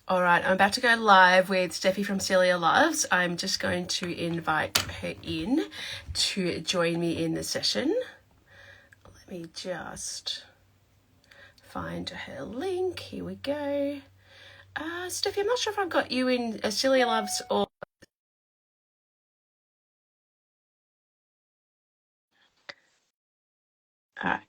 All right, I'm about to go live with Stefi from Celia Loves. I'm just going to invite her in to join me in the session. Let me just find her link. Here we go. Stefi, I'm not sure if I've got you in Celia Loves or... All right.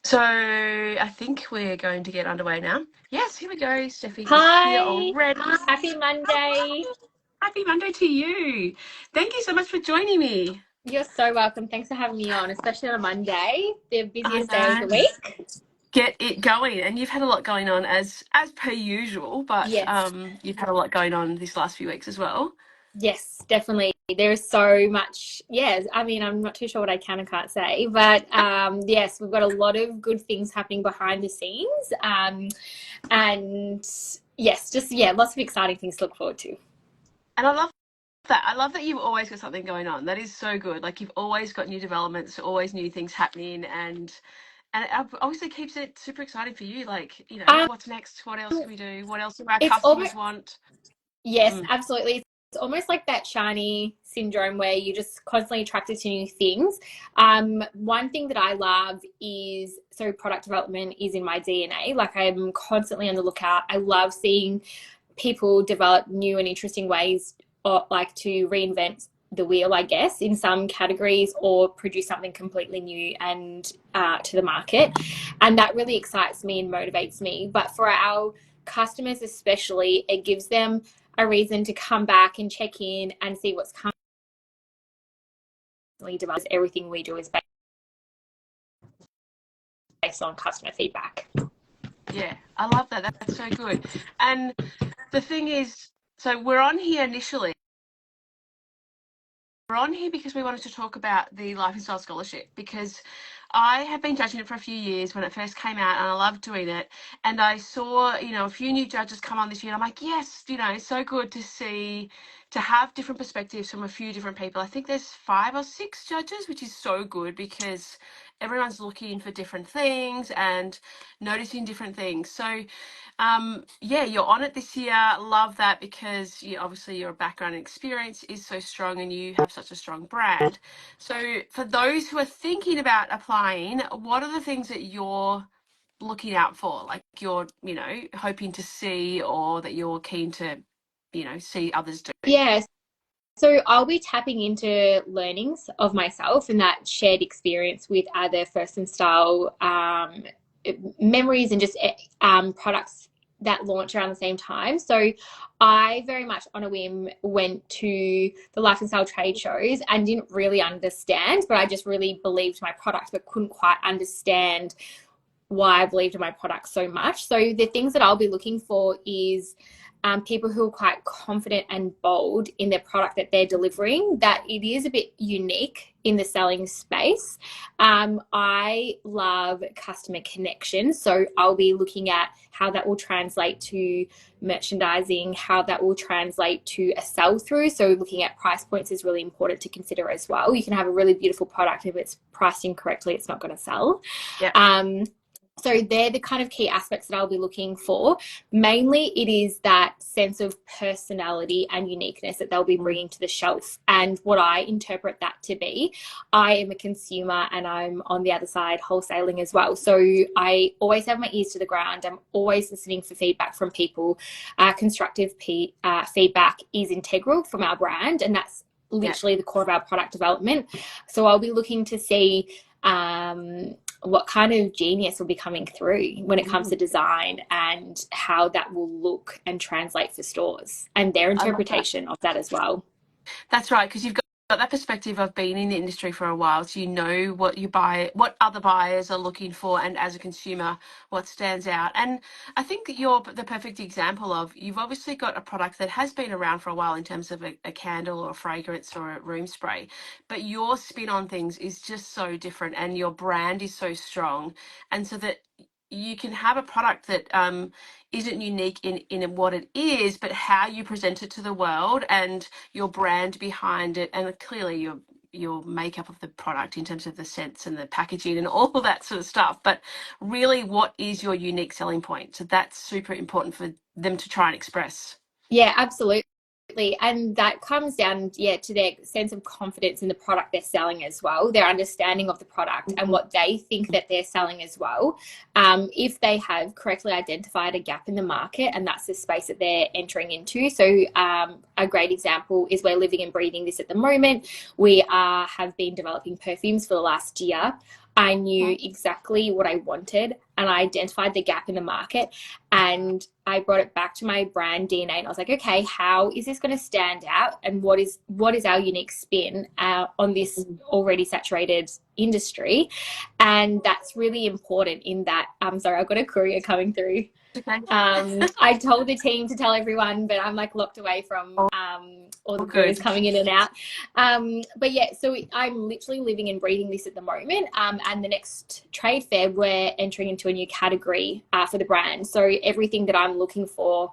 So I think we're going to get underway now. Yes, here we go. Stefi is here Hi, already. happy Monday. Happy Monday to you. Thank you so much for joining me. You're so welcome. Thanks for having me on, especially on a Monday, the I busiest day of the know. week. Get it going, and you've had a lot going on as per usual, but Yes, you've had a lot going on this last few weeks as well. yes, definitely. There's so much. Yes, I mean, I'm not too sure what I can and can't say, but yes, we've got a lot of good things happening behind the scenes. And yes, just, yeah, lots of exciting things to look forward to. And I love that. I love that you've always got something going on. That is so good. Like you've always got new developments, always new things happening, and it obviously keeps it super exciting for you. Like, you know, Um, what's next? What else can we do? What else do our it's almost, customers want? yes, Mm. absolutely. It's almost like that shiny syndrome where you're just constantly attracted to new things. One thing that I love is, so product development is in my DNA. Like I'm constantly on the lookout. I love seeing people develop new and interesting ways, or like to reinvent the wheel, I guess, in some categories, or produce something completely new and to the market. And that really excites me and motivates me. But for our customers especially, it gives them a reason to come back and check in and see what's constantly developed. Everything we do is based on customer feedback. Yeah, I love that. That's so good. And the thing is, so we're on here because we wanted to talk about the Life and Style Scholarship, because I have been judging it for a few years when it first came out, and I loved doing it. And I saw, a few new judges come on this year, and I'm like, yes, it's so good to see, to have different perspectives from a few different people. I think there's 5 or 6 judges, which is so good because everyone's looking for different things and noticing different things. So yeah, you're on it this year. Love that, because obviously your background and experience is so strong and you have such a strong brand. So for those who are thinking about applying, what are the things that you're looking out for? Like you're, hoping to see, or that you're keen to, see others do? Yes. So I'll be tapping into learnings of myself and that shared experience with other first and style memories and just products that launch around the same time. So I very much on a whim went to the Life and Style trade shows and didn't really understand, but I just really believed my product, but couldn't quite understand why I believed in my product so much. So the things that I'll be looking for is people who are quite confident and bold in their product that they're delivering, that it is a bit unique in the selling space. I love customer connection. So I'll be looking at how that will translate to merchandising, how that will translate to a sell through. So looking at price points is really important to consider as well. You can have a really beautiful product, if it's priced incorrectly, it's not going to sell. Yeah. So they're the kind of key aspects that I'll be looking for. Mainly it is that sense of personality and uniqueness that they'll be bringing to the shelf. And what I interpret that to be, I am a consumer and I'm on the other side wholesaling as well. So I always have my ears to the ground. I'm always listening for feedback from people. Constructive feedback is integral from our brand, and that's literally the core of our product development. So I'll be looking to see what kind of genius will be coming through when it comes to design and how that will look and translate for stores and their interpretation of that as well. That's right, because you've got that perspective of being in the industry for a while, so you know what other buyers are looking for, and as a consumer, what stands out. And I think that you're the perfect example of, you've obviously got a product that has been around for a while in terms of a candle or a fragrance or a room spray, but your spin on things is just so different, and your brand is so strong, and so that you can have a product that isn't unique in what it is, but how you present it to the world and your brand behind it. And clearly you're your makeup of the product in terms of the scents and the packaging and all of that sort of stuff. But really, what is your unique selling point? So that's super important for them to try and express. Yeah, absolutely. And that comes down, yeah, to their sense of confidence in the product they're selling as well, their understanding of the product and what they think that they're selling as well. If they have correctly identified a gap in the market and that's the space that they're entering into. So a great example is we're living and breathing this at the moment. We have been developing perfumes for the last year. I knew exactly what I wanted and I identified the gap in the market, and I brought it back to my brand DNA and I was like, okay, how is this going to stand out, and what is our unique spin on this already saturated industry? And that's really important in that, sorry, I've got a courier coming through. Okay. I told the team to tell everyone, but I'm like locked away from all the couriers coming in and out. But yeah, so I'm literally living and breathing this at the moment. And the next trade fair, we're entering into a new category for the brand. So everything that I'm looking for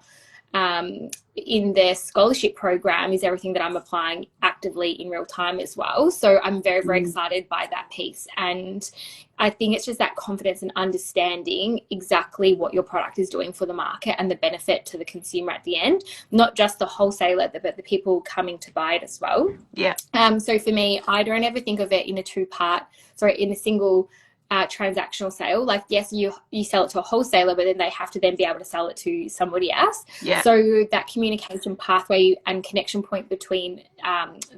in the scholarship program is everything that I'm applying actively in real time as well. So I'm very, very excited by that piece. And I think it's just that confidence and understanding exactly what your product is doing for the market and the benefit to the consumer at the end, not just the wholesaler, but the people coming to buy it as well. Yeah. So for me, I don't ever think of it in in a single transactional sale. Like, yes, you sell it to a wholesaler, but then they have to then be able to sell it to somebody else. Yeah. So that communication pathway and connection point between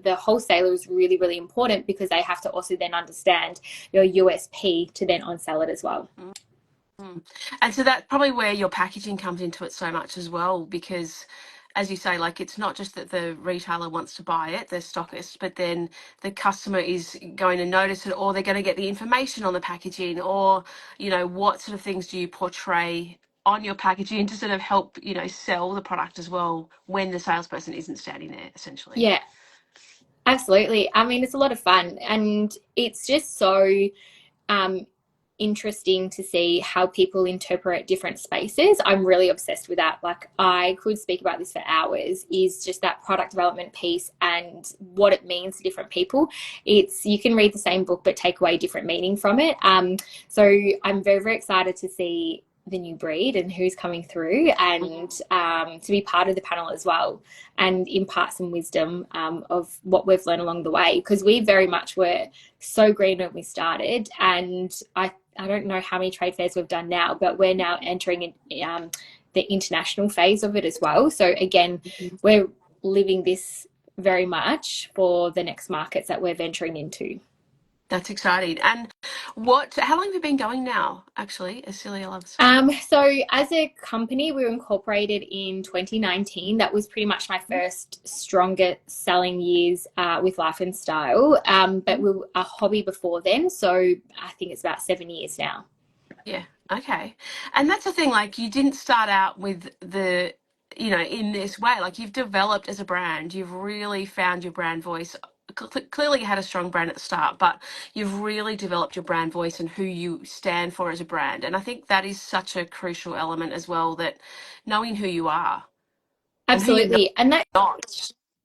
the wholesaler is really, really important, because they have to also then understand your USP to then on sell it as well. And so that's probably where your packaging comes into it so much as well, because as you say, like, it's not just that the retailer wants to buy it, the stockist, but then the customer is going to notice it, or they're going to get the information on the packaging, or, you know, what sort of things do you portray on your packaging to sort of help, you know, sell the product as well when the salesperson isn't standing there, essentially. Yeah, absolutely. I mean, it's a lot of fun, and it's just so interesting to see how people interpret different spaces. I'm really obsessed with that. Like, I could speak about this for hours, is just that product development piece and what it means to different people. You can read the same book but take away different meaning from it. So I'm very, very excited to see the new breed and who's coming through, and to be part of the panel as well and impart some wisdom of what we've learned along the way, because we very much were so green when we started, and I don't know how many trade fairs we've done now, but we're now entering in the international phase of it as well. So again, we're living this very much for the next markets that we're venturing into. That's exciting. And how long have you been going now, actually, as Celia Loves? So as a company, we were incorporated in 2019. That was pretty much my first stronger selling years with Life and Style. But we were a hobby before then. So I think it's about 7 years now. Yeah. Okay. And that's the thing, like, you didn't start out with in this way. Like, you've developed as a brand, you've really found your brand voice. Clearly you had a strong brand at the start, but you've really developed your brand voice and who you stand for as a brand. And I think that is such a crucial element as well, that knowing who you are. Absolutely. And that, not.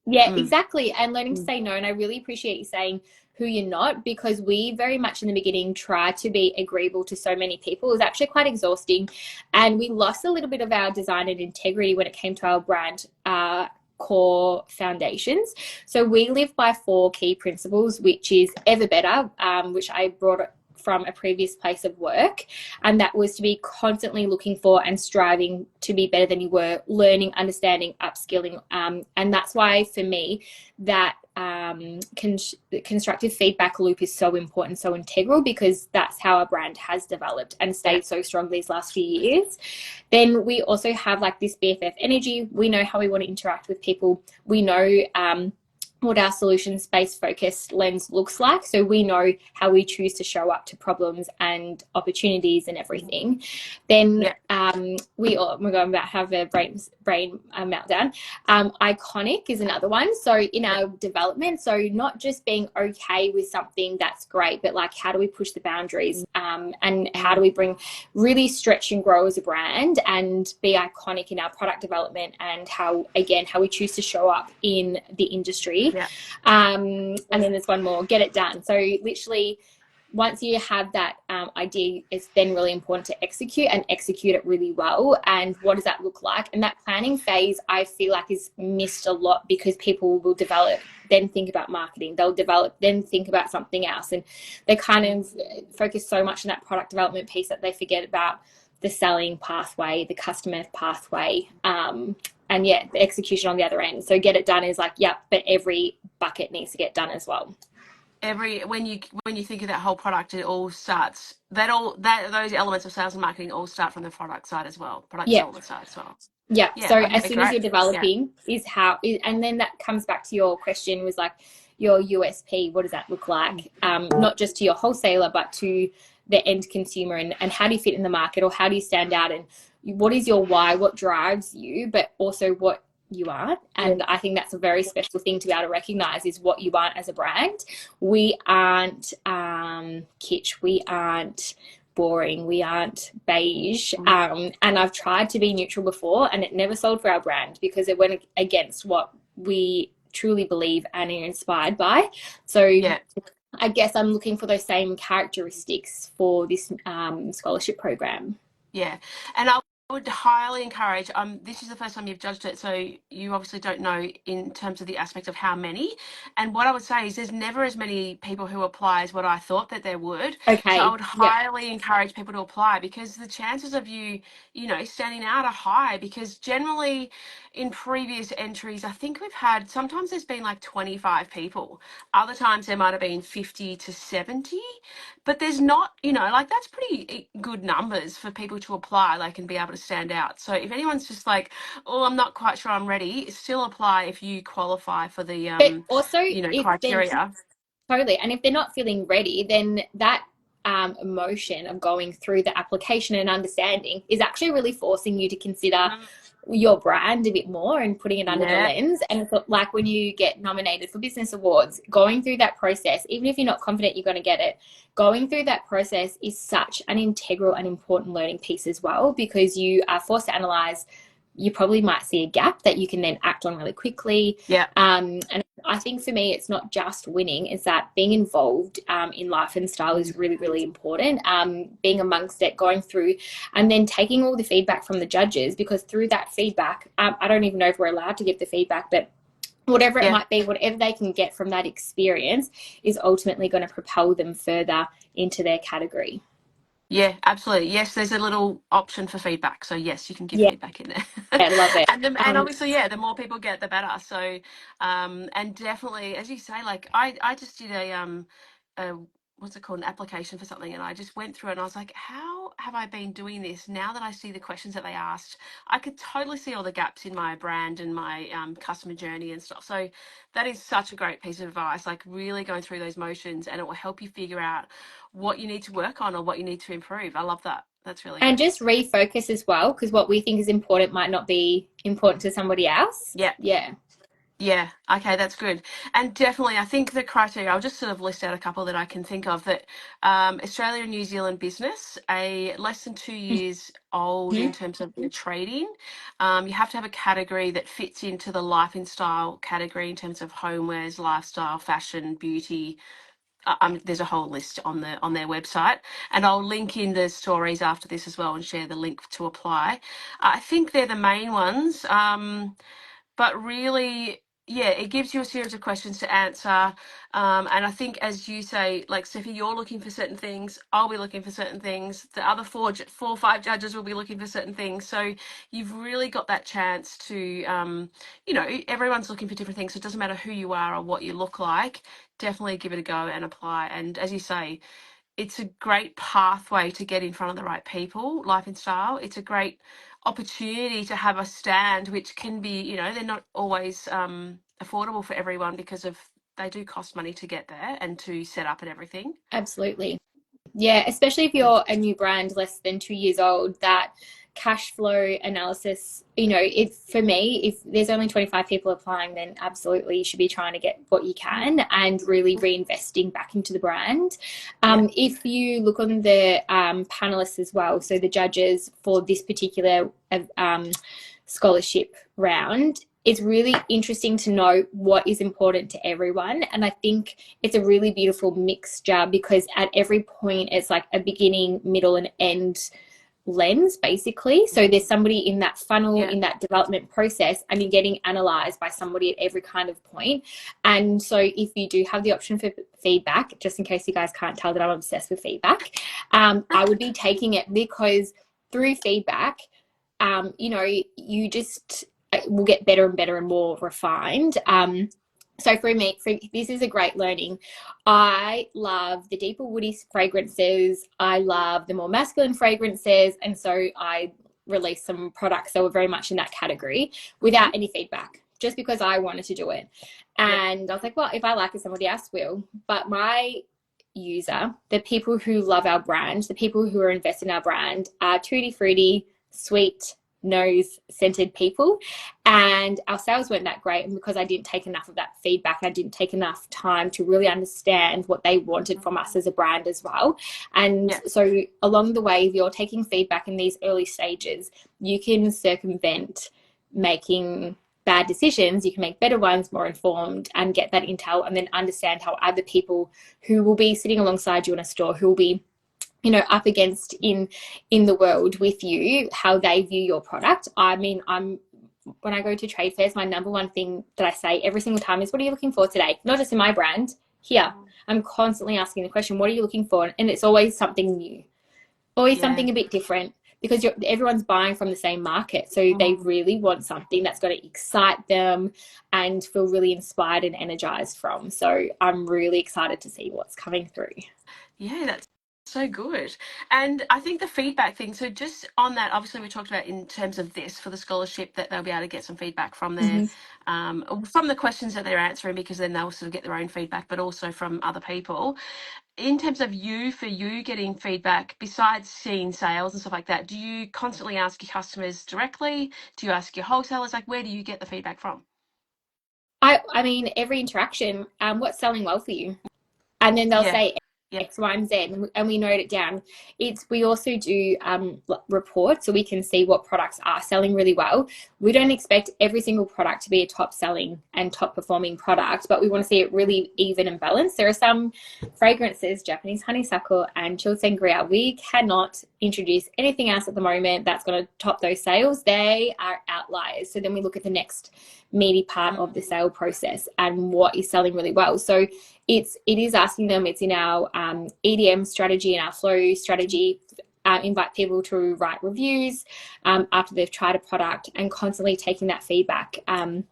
yeah, exactly. And learning to say no. And I really appreciate you saying who you're not, because we very much in the beginning tried to be agreeable to so many people. It was actually quite exhausting. And we lost a little bit of our design and integrity when it came to our brand core foundations. So we live by 4 key principles, which is ever better, which I brought from a previous place of work, and that was to be constantly looking for and striving to be better than you were, learning, understanding, upskilling, and that's why for me that constructive feedback loop is so important, so integral, because that's how our brand has developed and stayed so strong these last few years. Then we also have like this BFF energy. We know how we want to interact with people. We know what our solutions-based focused lens looks like. So we know how we choose to show up to problems and opportunities and everything. Then we're going to have a brain meltdown. Iconic is another one. So in our development, so not just being okay with something that's great, but like, how do we push the boundaries, and how do we really stretch and grow as a brand and be iconic in our product development, and how we choose to show up in the industry Yeah. And then there's one more, get it done. So literally, once you have that idea, it's then really important to execute and execute it really well. And what does that look like? And that planning phase, I feel like, is missed a lot because people will develop, then think about marketing. They'll develop, then think about something else. And they kind of focus so much on that product development piece that they forget about the selling pathway, the customer pathway, and yeah, the execution on the other end. So get it done is like, yep, but every bucket needs to get done as well. When you think of that whole product, it all starts that those elements of sales and marketing all start from the product side as well, product Yeah. development side as well. Yeah. Yeah. So as Okay. soon as Great. you're developing is how, and then that comes back to your question was like your USP. What does that look like? Not just to your wholesaler, but to the end consumer, and how do you fit in the market, or how do you stand out, and what is your why, what drives you, but also what you aren't. And I think that's a very special thing to be able to recognize, is what you aren't as a brand. We aren't kitsch, we aren't boring, we aren't beige, and I've tried to be neutral before and it never sold for our brand because it went against what we truly believe and are inspired by. So Yeah. I guess I'm looking for those same characteristics for this scholarship program. Yeah. And I would highly encourage, this is the first time you've judged it, so you obviously don't know in terms of the aspect of how many. And what I would say is there's never as many people who apply as what I thought that there would. So I Okay. would Yeah. highly encourage people to apply, because the chances of you standing out are high, because generally in previous entries, I think we've had, sometimes there's been like 25 people. Other times there might have been 50 to 70. But there's not, like, that's pretty good numbers for people to apply, like, and be able to stand out. So if anyone's just like, oh, I'm not quite sure I'm ready, still apply if you qualify for the, But also, if they're criteria. totally, and if they're not feeling ready, then that emotion of going through the application and understanding is actually really forcing you to consider your brand a bit more and putting it under the Yeah. lens. And it's like when you get nominated for business awards, going through that process, even if you're not confident you're going to get it, going through that process is such an integral and important learning piece as well, because you are forced to analyze. You probably might see a gap that you can then act on really quickly. Yeah. And I think for me, it's not just winning, it's that being involved in life and style is really, really important. Being amongst it, going through, and then taking all the feedback from the judges, because through that feedback, I don't even know if we're allowed to give the feedback, but whatever it might be, whatever they can get from that experience is ultimately going to propel them further into their category. Yeah, absolutely. Yes, there's a little option for feedback. So yes, you can give Yeah, feedback in there. I love it. And obviously, yeah, the more people get, the better. So and definitely, as you say, like I just did a what's it called, an application for something, and I just went through it and I was like, how have I been doing this? Now that I see the questions that they asked, I could totally see all the gaps in my brand and my customer journey and stuff. So that is such a great piece of advice, like really going through those motions, and it will help you figure out what you need to work on or what you need to improve. I love that. That's really And good. just refocus as well, because what we think is important might not be important to somebody else. Yeah. Yeah. Yeah. Okay, that's good. And definitely, I think the criteria, I'll just sort of list out a couple that I can think of, that Australia and New Zealand business, a less than 2 years old in Mm-hmm. terms of the trading. You have to have a category that fits into the life and style category in terms of homewares, lifestyle, fashion, beauty. There's a whole list on their website, and I'll link in the stories after this as well and share the link to apply. I think they're the main ones. But really, yeah, it gives you a series of questions to answer. And I think, as you say, like, Stefi, you're looking for certain things, I'll be looking for certain things, the other four or five judges will be looking for certain things. So you've really got that chance to, everyone's looking for different things. So it doesn't matter who you are or what you look like. Definitely give it a go and apply. And as you say, it's a great pathway to get in front of the right people, life and style. It's a great opportunity to have a stand, which can be, they're not always affordable for everyone, because of they do cost money to get there and to set up and everything. Absolutely. Yeah, especially if you're a new brand less than 2 years old, that cash flow analysis, if for me, if there's only 25 people applying, then absolutely you should be trying to get what you can and really reinvesting back into the brand. If you look on the panelists as well, so the judges for this particular scholarship round, it's really interesting to know what is important to everyone. And I think it's a really beautiful mixture, because at every point it's like a beginning, middle, and end lens, basically. So there's somebody in that funnel, Yeah. in that development process, and you're getting analyzed by somebody at every kind of point. And so if you do have the option for feedback, just in case you guys can't tell that I'm obsessed with feedback, I would be taking it, because through feedback, you know, you just will get better and better and more refined. So for me, this is a great learning. I love the deeper woody fragrances. I love the more masculine fragrances. And so I released some products that were very much in that category without any feedback, just because I wanted to do it. And I was like, well, if I like it, somebody else will. But my user, the people who love our brand, the people who are invested in our brand, are tutti frutti, sweet, nose scented people. And our sales weren't that great, and because I didn't take enough of that feedback, I didn't take enough time to really understand what they wanted from us as a brand as well. And so along the way, if you're taking feedback in these early stages, you can circumvent making bad decisions. You can make better ones, more informed, and get that intel, and then understand how other people who will be sitting alongside you in a store, who will be, you know, up against in the world with you, how they view your product. I mean, when I go to trade fairs, my number one thing that I say every single time is, what are you looking for today? Not just in my brand, here. I'm constantly asking the question, what are you looking for? And it's always something new, always something a bit different, because everyone's buying from the same market. So they really want something that's going to excite them and feel really inspired and energized from. So I'm really excited to see what's coming through. Yeah, that's so good. And I think the feedback thing, so just on that, obviously we talked about in terms of this for the scholarship, that they'll be able to get some feedback from their from the questions that they're answering, because then they'll sort of get their own feedback, but also from other people. In terms of for you getting feedback, besides seeing sales and stuff like that, do you constantly ask your customers directly? Do you ask your wholesalers? Like, where do you get the feedback from? I mean, every interaction, what's selling well for you? And then they'll Yeah. say X, Y, and Z, and we note it down. We also do reports, so we can see what products are selling really well. We don't expect every single product to be a top selling and top performing product, but we want to see it really even and balanced. There are some fragrances, Japanese honeysuckle and chilled sangria, we cannot introduce anything else at the moment that's going to top those sales. They are outliers. So then we look at the next meaty part of the sale process and what is selling really well. So it is asking them, it's in our EDM strategy and our flow strategy, invite people to write reviews after they've tried a product, and constantly taking that feedback. And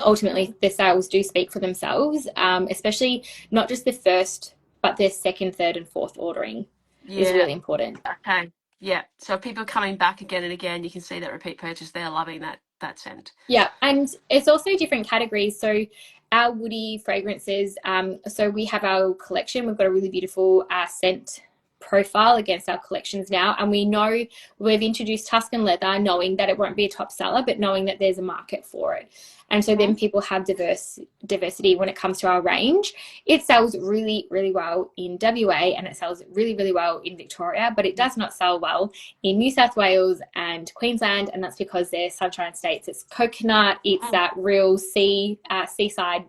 ultimately the sales do speak for themselves, especially not just the first, but their second, third, and fourth ordering is really important. Okay. Yeah. So people coming back again and again, you can see that repeat purchase. They're loving that scent. Yeah, and it's also different categories. So our woody fragrances, so we have our collection. We've got a really beautiful scent profile against our collections now, and we know we've introduced Tuscan leather, knowing that it won't be a top seller, but knowing that there's a market for it. And so then people have diversity when it comes to our range. It sells really, really well in WA, and it sells really, really well in Victoria, but it does not sell well in New South Wales and Queensland, and that's because they're sunshine states. It's coconut, it's that real seaside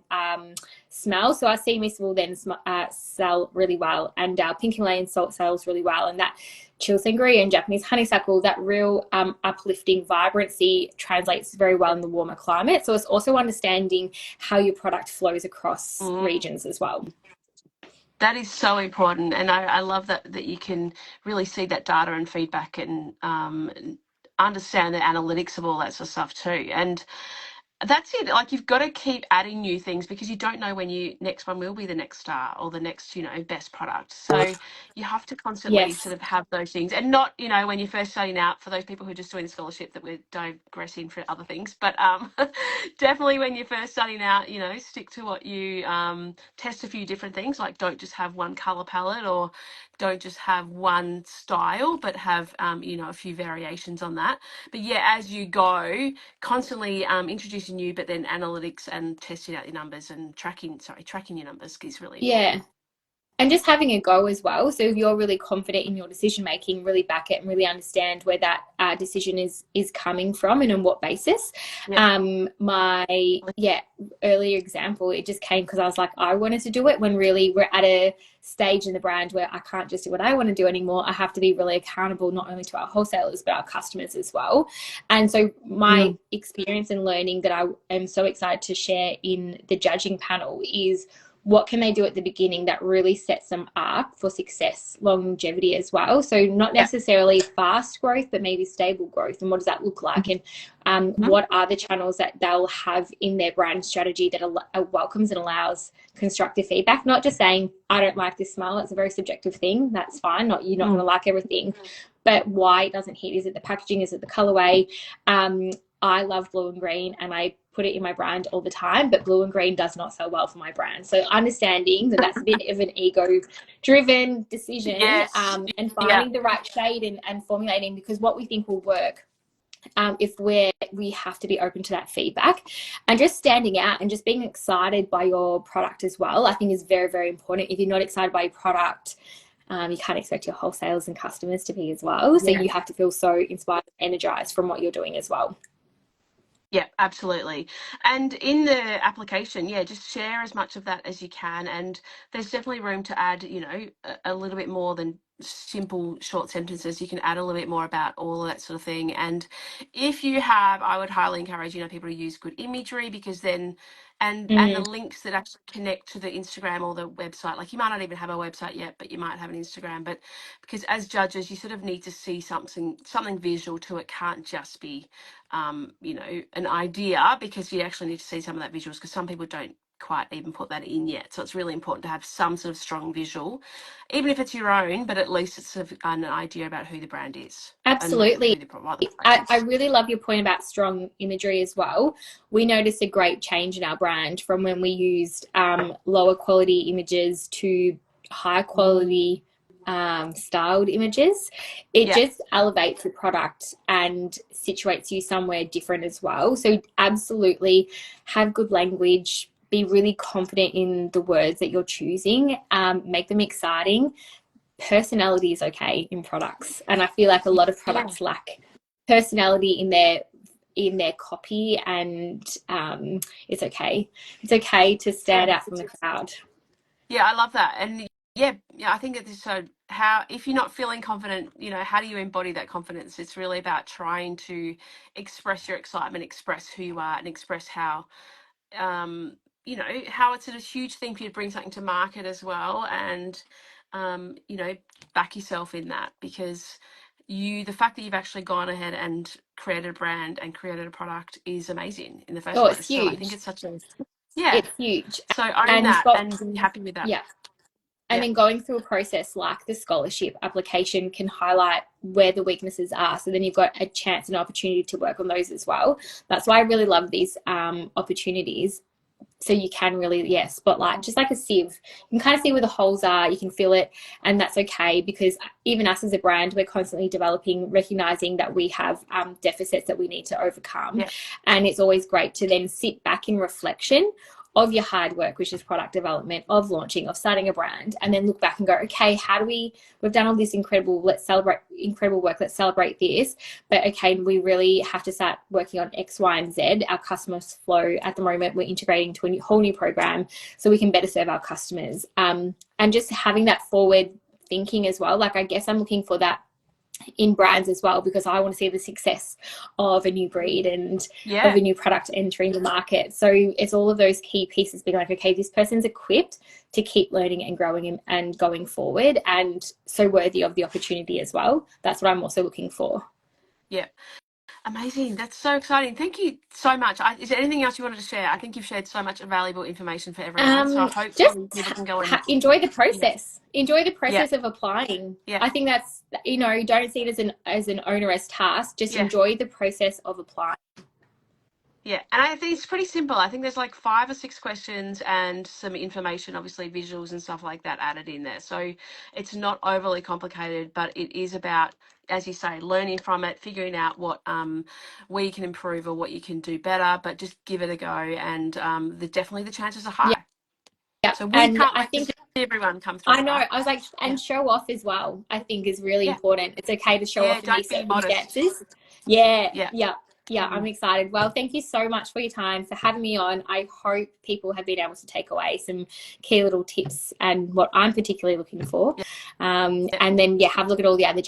smell. So our sea mist will then sell really well, and our pink Himalayan salt sells really well, and that chill sangria and Japanese honeysuckle, that real uplifting vibrancy translates very well in the warmer climate. So it's also understanding how your product flows across regions as well. That is so important, and I love that you can really see that data and feedback, and understand the analytics of all that sort of stuff too. And that's it. Like, you've got to keep adding new things, because you don't know when you next one will be the next star or the next, best product. So you have to constantly Yes. sort of have those things, and not, when you're first starting out, for those people who are just doing the scholarship, that we're digressing for other things. But definitely when you're first starting out, stick to what you test a few different things. Like, don't just have one color palette, or don't just have one style, but have a few variations on that. But yeah, as you go, constantly introducing you, but then analytics and testing out your numbers and tracking your numbers is really important. Yeah. And just having a go as well. So if you're really confident in your decision making, really back it and really understand where that decision is coming from and on what basis. Yeah. My earlier example, it just came because I was like, I wanted to do it, when really we're at a stage in the brand where I can't just do what I want to do anymore. I have to be really accountable, not only to our wholesalers but our customers as well. And so my experience and learning that I am so excited to share in the judging panel is, what can they do at the beginning that really sets them up for success, longevity as well? So not necessarily fast growth, but maybe stable growth. And what does that look like? And what are the channels that they'll have in their brand strategy that welcomes and allows constructive feedback? Not just saying, I don't like this smell. It's a very subjective thing. That's fine. You're not going to like everything. But why it doesn't hit? Is it the packaging? Is it the colorway? I love blue and green, and I put it in my brand all the time, but blue and green does not sell well for my brand. So understanding that that's a bit of an ego-driven decision, and finding the right shade and formulating, because what we think will work, if we have to be open to that feedback, and just standing out and just being excited by your product as well, I think is very, very important. If you're not excited by your product, you can't expect your wholesalers and customers to be as well. So you have to feel so inspired and energized from what you're doing as well. Yeah, absolutely. And in the application, just share as much of that as you can. And there's definitely room to add, a little bit more than simple short sentences. You can add a little bit more about all of that sort of thing. And if you have, I would highly encourage, people to use good imagery, because then, and the links that actually connect to the Instagram or the website. Like, you might not even have a website yet, but you might have an Instagram. But because as judges, you sort of need to see something visual to it. Can't just be an idea, because you actually need to see some of that visuals, because some people don't quite even put that in yet. So it's really important to have some sort of strong visual, even if it's your own, but at least it's sort of an idea about who the brand is. Absolutely. I really love your point about strong imagery as well. We noticed a great change in our brand from when we used lower quality images to high quality styled images. It just elevates the product and situates you somewhere different as well. So absolutely have good language, be really confident in the words that you're choosing, make them exciting. Personality is okay in products, and I feel like a lot of products lack personality in their copy, and it's okay to stand out from the crowd. I love that. And I think that this, so how, if you're not feeling confident, how do you embody that confidence? It's really about trying to express your excitement, express who you are, and express how how it's a huge thing for you to bring something to market as well. And back yourself in that, because the fact that you've actually gone ahead and created a brand and created a product is amazing in the first place. It's huge. So I think it's such a it's huge. So own that and be happy with that. And then going through a process like the scholarship application can highlight where the weaknesses are. So then you've got a chance and opportunity to work on those as well. That's why I really love these opportunities. So you can really, spotlight, just like a sieve. You can kind of see where the holes are, you can feel it, and that's okay, because even us as a brand, we're constantly developing, recognizing that we have deficits that we need to overcome. And it's always great to then sit back in reflection of your hard work, which is product development, of launching, of starting a brand, and then look back and go, okay, how do we've done all this incredible work, let's celebrate this, but okay, we really have to start working on X, Y, and Z. Our customers flow at the moment, we're integrating to a whole new program so we can better serve our customers. And just having that forward thinking as well. Like, I guess I'm looking for that in brands as well, because I want to see the success of a new breed and of a new product entering the market. So it's all of those key pieces being like, okay, this person's equipped to keep learning and growing and going forward, and so worthy of the opportunity as well. That's what I'm also looking for. Amazing. That's so exciting. Thank you so much. Is there anything else you wanted to share? I think you've shared so much valuable information for everyone. So hopefully people can go and enjoy the process. Enjoy the process of applying. I think that's, don't see it as an onerous task. Just enjoy the process of applying. And I think it's pretty simple. I think there's like 5 or 6 questions and some information, obviously visuals and stuff like that added in there. So it's not overly complicated, but it is about, as you say, learning from it, figuring out what where you can improve or what you can do better, but just give it a go, and definitely the chances are high. Yeah, So we and can't I wait to think see everyone come I through, know. right? I was like, Yeah. and show off as well, I think is really Yeah. important. It's okay to show Yeah. off in Don't these be modest. circumstances. Yeah, Yeah. yeah, yeah. I'm Mm. excited. Well, thank you so much for your time, for having me on. I hope people have been able to take away some key little tips and what I'm particularly looking for. Yeah. And then, yeah, have a look at all the other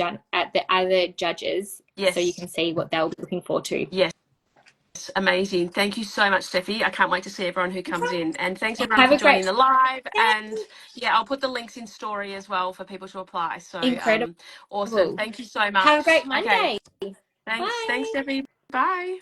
judges so you Yes. can see what they'll be looking for too. Yes. Amazing. Thank you so much, Stefi. I can't wait to see everyone who comes in. And thanks everyone Have for a joining great, the live. And yeah, I'll put the links in story as well for people to apply. So incredible. awesome. Thank you so Have a much. great Okay. Monday. Thanks. Thanks, Bye. Stefi. Bye.